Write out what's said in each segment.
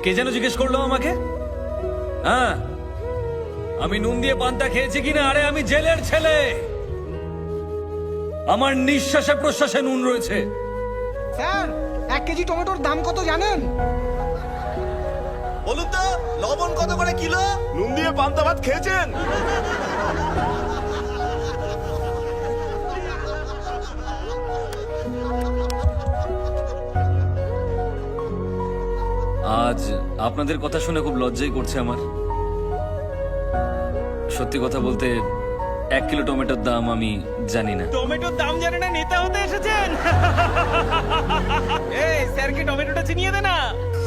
কে যেন জিজ্ঞেস করলো আমাকে? হ্যাঁ, আমি নুন দিয়ে পান্তা খেয়েছি কিনা? আরে আমি জেলের ছেলে, আমার নিঃশ্বাসে প্রশ্বাসে নুন রয়েছে। স্যার 1 কেজি টমেটোর দাম কত জানেন? বলুন তো, লবণ কত করে কিলো? নুন দিয়ে পান্তা ভাত খেয়েছেন? আজ আপনাদের কথা শুনে খুব লজ্জাই করছে আমার। সত্যি কথা বলতে 1 কিলো টমেটোর দাম আমি জানি না। টমেটোর দাম জানে না, নেতা হতে এসেছেন? এই স্যারকে টমেটোটা চিনিয়ে দে না।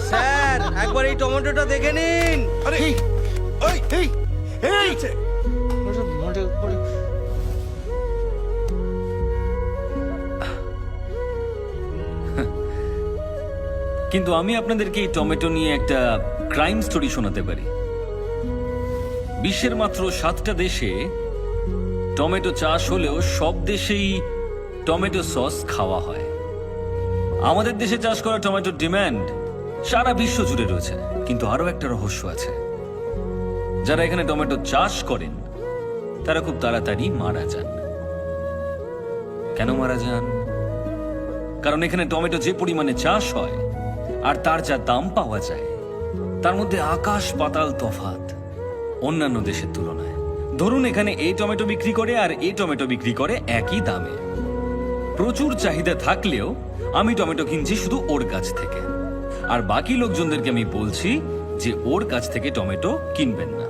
স্যার একবার এই টমেটোটা দেখে নিন। আরে এই এই এই কিন্তু আমি আপনাদেরকে এই টমেটো নিয়ে একটা ক্রাইম স্টোরি শোনাতে পারি। বিশ্বের মাত্র 7টা দেশে টমেটো চাষ হলেও সব দেশেই টমেটো সস খাওয়া হয়। আমাদের দেশে চাষ করা টমেটোর ডিমান্ড সারা বিশ্ব জুড়ে রয়েছে। কিন্তু আরো একটা রহস্য আছে, যারা এখানে টমেটো চাষ করেন তারা খুব তাড়াতাড়ি মারা যান। কেন মারা যান? কারণ এখানে টমেটো যে পরিমাণে চাষ হয় আর তার যা দাম পাওয়া যায়, তার মধ্যে আকাশ পাতাল তফাৎ অন্যান্য দেশের তুলনায়। ধরুন এখানে এই টমেটো বিক্রি করে আর এই টমেটো বিক্রি করে একই দামে। প্রচুর চাহিদা থাকলেও আমি টমেটো কিনছি শুধু ওর কাছ থেকে, আর বাকি লোকজনদেরকে আমি বলছি যে ওর কাছ থেকে টমেটো কিনবেন না।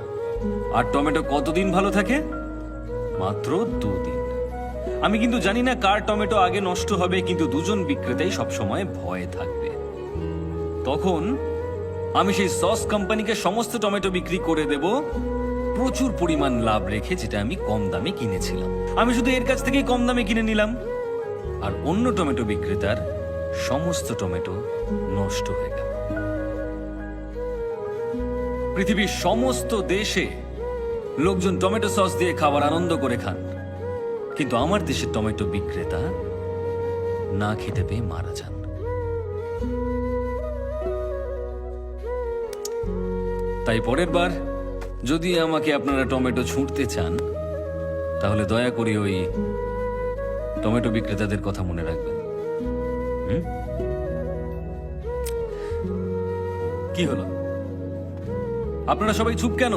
আর টমেটো কতদিন ভালো থাকে? মাত্র 2 দিন। আমি কিন্তু জানি না কার টমেটো আগে নষ্ট হবে, কিন্তু দুজন বিক্রেতাই সবসময় ভয়ে থাকবে। তখন আমি সেই সস কোম্পানিকে সমস্ত টমেটো বিক্রি করে দেব প্রচুর পরিমাণ লাভ রেখে, যেটা আমি কম দামে কিনেছিলাম। আমি শুধু এর কাছ থেকেই কম দামে কিনে নিলাম, আর অন্য টমেটো বিক্রেতার সমস্ত টমেটো নষ্ট হয়ে গেল। পৃথিবীর সমস্ত দেশে লোকজন টমেটো সস দিয়ে খাবার আনন্দ করে খান, কিন্তু আমার দেশের টমেটো বিক্রেতা না খেতে পেয়ে মারা যান। তাই পরের বার যদি আমাকে আপনারা টমেটো ছুঁড়তে চান, তাহলে দয়া করে ওই টমেটো বিক্রেতাদের কথা মনে রাখবেন। কি হলো? আপনারা সবাই চুপ কেন?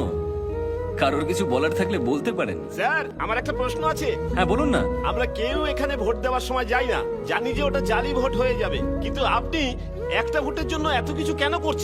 কারোর কিছু বলার থাকলে বলতে পারেন। স্যার, আমার একটা প্রশ্ন আছে। হ্যাঁ বলুন না। আমরা কেউ এখানে ভোট দেওয়ার সময় যাই না, জানি যে ওটা জালি ভোট হয়ে যাবে, কিন্তু আপনি একটা ভোটের জন্য এত কিছু কেন করছেন?